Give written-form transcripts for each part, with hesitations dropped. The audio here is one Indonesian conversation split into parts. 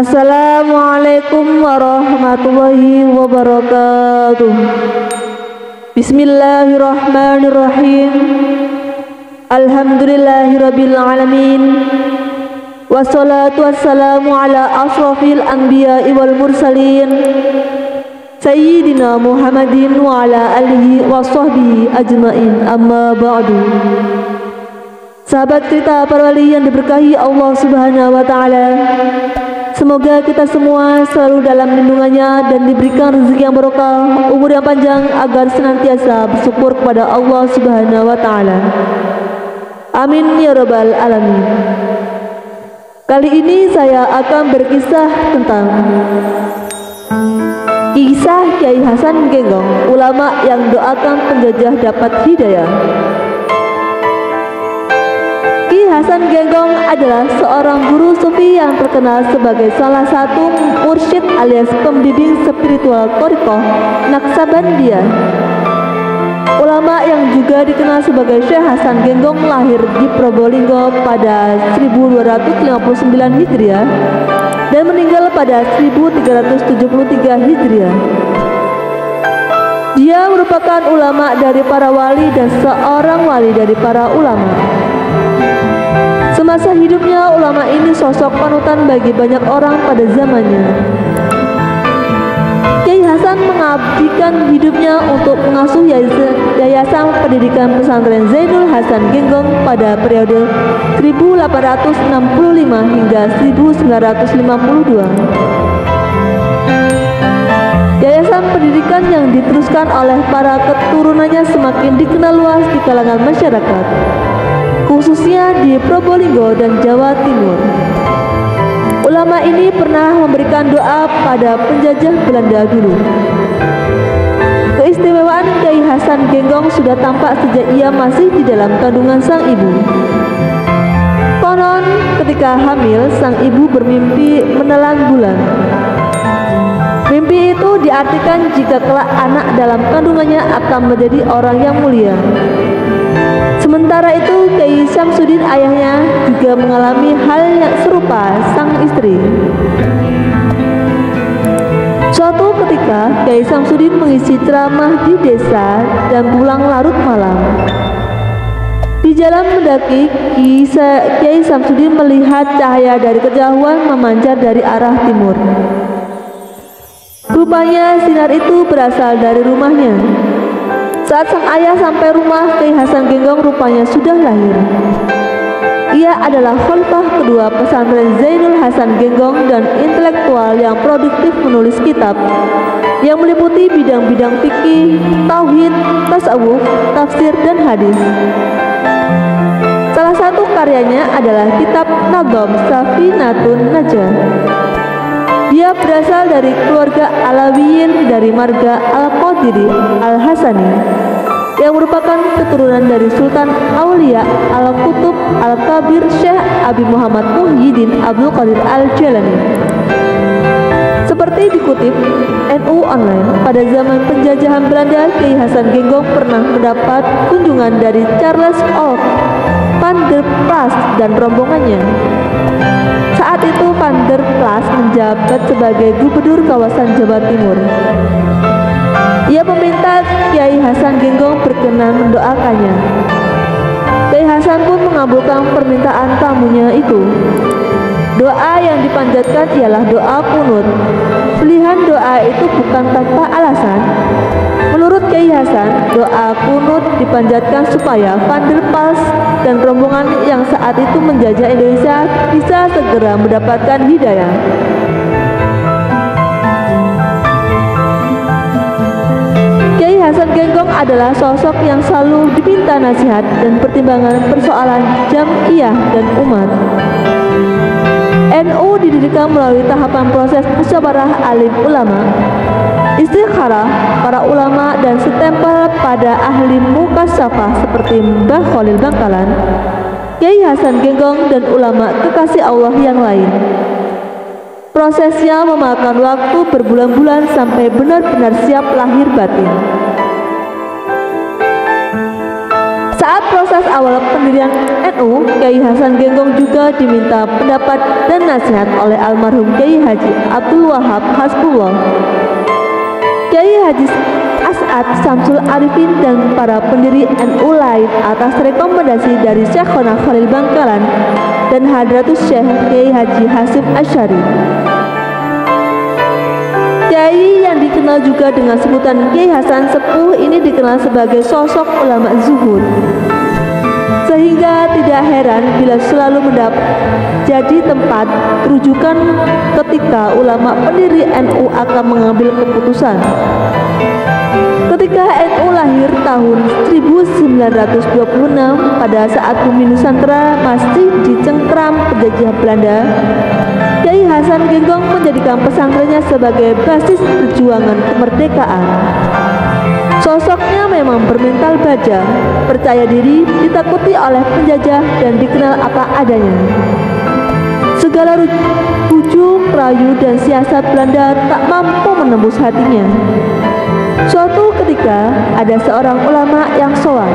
Assalamualaikum warahmatullahi wabarakatuh. Bismillahirrahmanirrahim. Alhamdulillahirabbil alamin. Wassalatu wassalamu ala asrafil anbiya'i wal mursalin Sayyidina Muhammadin wa ala alihi wa sahbihi ajmain. Amma ba'du. Sahabat cerita para wali yang diberkahi Allah Subhanahu wa taala, semoga kita semua selalu dalam lindungannya dan diberikan rezeki yang barokah, umur yang panjang agar senantiasa bersyukur kepada Allah Subhanahu wa taala. Amin ya rabbal alamin. Kali ini saya akan berkisah tentang kisah Kiai Hasan Genggong, ulama yang doakan penjajah dapat hidayah. Kiai Hasan Genggong adalah seorang guru sufi yang terkenal sebagai salah satu mursyid alias pembimbing spiritual Thariqah Naqsabandiyah. Ulama yang juga dikenal sebagai Syekh Hasan Genggong lahir di Probolinggo pada 1259 Hijriah dan meninggal pada 1373 Hijriah. Dia merupakan ulama dari para wali dan seorang wali dari para ulama. Semasa hidupnya, ulama ini sosok panutan bagi banyak orang pada zamannya. Kiai Hasan mengabdikan hidupnya untuk mengasuh Yayasan Pendidikan Pesantren Zainul Hasan Genggong pada periode 1865 hingga 1952. Yayasan pendidikan yang diteruskan oleh para keturunannya semakin dikenal luas di kalangan masyarakat, khususnya di Probolinggo dan Jawa Timur. Ulama ini pernah memberikan doa pada penjajah Belanda dulu. Keistimewaan Kiai Hasan Genggong sudah tampak sejak ia masih di dalam kandungan sang ibu. Konon ketika hamil, sang ibu bermimpi menelan bulan. Mimpi itu diartikan jika kelak anak dalam kandungannya akan menjadi orang yang mulia. Sementara itu, Kiai Syamsuddin ayahnya juga mengalami hal yang serupa sang istri. Suatu ketika, Kiai Syamsuddin mengisi ceramah di desa dan pulang larut malam. Di jalan mendaki, Kiai Syamsuddin melihat cahaya dari kejauhan memancar dari arah timur. Rupanya sinar itu berasal dari rumahnya. Saat sang ayah sampai rumah, Kiai Hasan Genggong rupanya sudah lahir. Ia adalah khalifah kedua pesantren Zainul Hasan Genggong dan intelektual yang produktif menulis kitab yang meliputi bidang-bidang fikih, tauhid, tasawuf, tafsir, dan hadis. Salah satu karyanya adalah kitab Nadham Safinatun Najah. Dia berasal dari keluarga Alawiyin dari marga Al-Qadiri Al-Hasani yang merupakan keturunan dari Sultan Aulia Al-Qutub Al-Kabir Syekh Abi Muhammad Muhyiddin Abdul Qadir Al-Jalani. Seperti dikutip NU Online, pada zaman penjajahan Belanda, Kiai Hasan Genggong pernah mendapat kunjungan dari Charles van der Plas dan rombongannya. Saat itu Van der Plas menjabat sebagai gubernur kawasan Jawa Timur. Ia meminta Kiai Hasan Genggong berkenan mendoakannya. Kiai Hasan pun mengabulkan permintaan tamunya itu. Doa yang dipanjatkan ialah doa kunut. Pilihan doa itu bukan tanpa alasan. Menurut Kiai Hasan, doa kunut dipanjatkan supaya Van der Plas dan rombongan yang saat itu menjajah Indonesia bisa segera mendapatkan hidayah. Kiai Hasan Genggong adalah sosok yang selalu diminta nasihat dan pertimbangan persoalan jam'iyah dan umat. NU didirikan melalui tahapan proses musyawarah alim ulama, istikharah para ulama, dan setempel pada ahli mukasyafah seperti Mbah Khalil Bangkalan, Kiai Hasan Genggong, dan ulama kekasih Allah yang lain. Prosesnya memakan waktu berbulan-bulan sampai benar-benar siap lahir batin. Saat proses awal pendirian NU, Kiai Hasan Genggong juga diminta pendapat dan nasihat oleh almarhum Kiai Haji Abdul Wahab Hasbullah, Kiai Haji As'ad Samsul Arifin, dan para pendiri NU lain atas rekomendasi dari Syekhona Khalil Bangkalan dan Hadratus Syekh Kiai Haji Hasyim Asy'ari. Kiai yang dikenal juga dengan sebutan Kiai Hasan Sepuh ini dikenal sebagai sosok ulama zuhud, sehingga tidak heran bila selalu jadi tempat rujukan ketika ulama pendiri NU akan mengambil keputusan. Ketika NU lahir tahun 1926 pada saat bumi Nusantara masih dicengkram penjajah Belanda, Kiai Hasan Genggong menjadikan pesantrennya sebagai basis perjuangan kemerdekaan. Sosoknya memang bermental baja, percaya diri, ditakuti oleh penjajah, dan dikenal apa adanya. Segala bujuk, rayu, dan siasat Belanda tak mampu menembus hatinya. Suatu ketika ada seorang ulama yang sowan,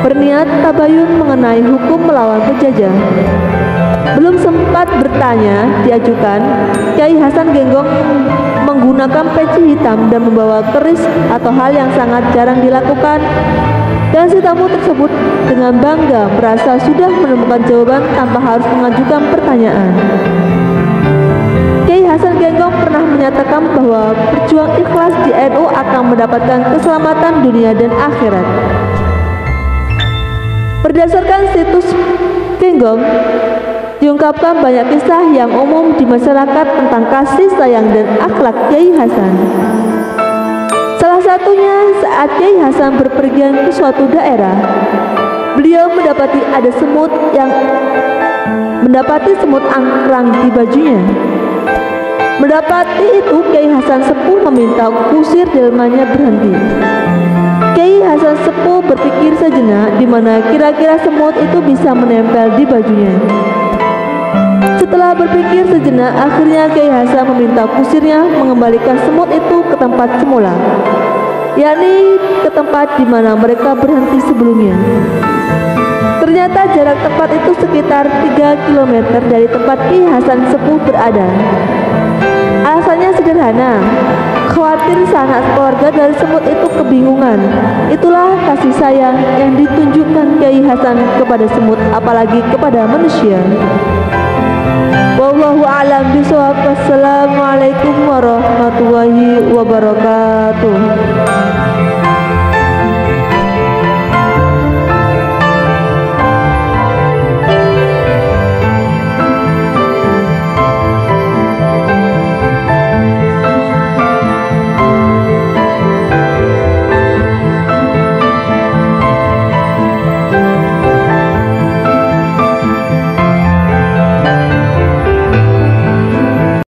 berniat tabayun mengenai hukum melawan penjajah. Belum sempat bertanya diajukan, Kiai Hasan Genggong menggunakan peci hitam dan membawa keris atau hal yang sangat jarang dilakukan, dan si tamu tersebut dengan bangga merasa sudah menemukan jawaban tanpa harus mengajukan pertanyaan. Kiai Hasan Genggong pernah menyatakan bahwa berjuang ikhlas di NU akan mendapatkan keselamatan dunia dan akhirat. Berdasarkan situs Genggong, diungkapkan banyak kisah yang umum di masyarakat tentang kasih sayang dan akhlak Kiai Hasan. Salah satunya saat Kiai Hasan berpergian ke suatu daerah, beliau mendapati semut angkrang di bajunya. Mendapati itu, Kiai Hasan Sepuh meminta kusir delmannya berhenti. Kiai Hasan Sepuh berpikir sejenak di mana kira-kira semut itu bisa menempel di bajunya. Setelah berpikir sejenak, akhirnya Kiai Hasan meminta kusirnya mengembalikan semut itu ke tempat semula, yakni ke tempat di mana mereka berhenti sebelumnya. Ternyata jarak tempat itu sekitar 3 km dari tempat Kiai Hasan Sepuh berada. Alasannya sederhana, khawatir sanak keluarga dari semut itu kebingungan. Itulah kasih sayang yang ditunjukkan Kiai Hasan kepada semut, apalagi kepada manusia. Wallahu a'lam bishawab. Wassalamualaikum warahmatullahi wabarakatuh.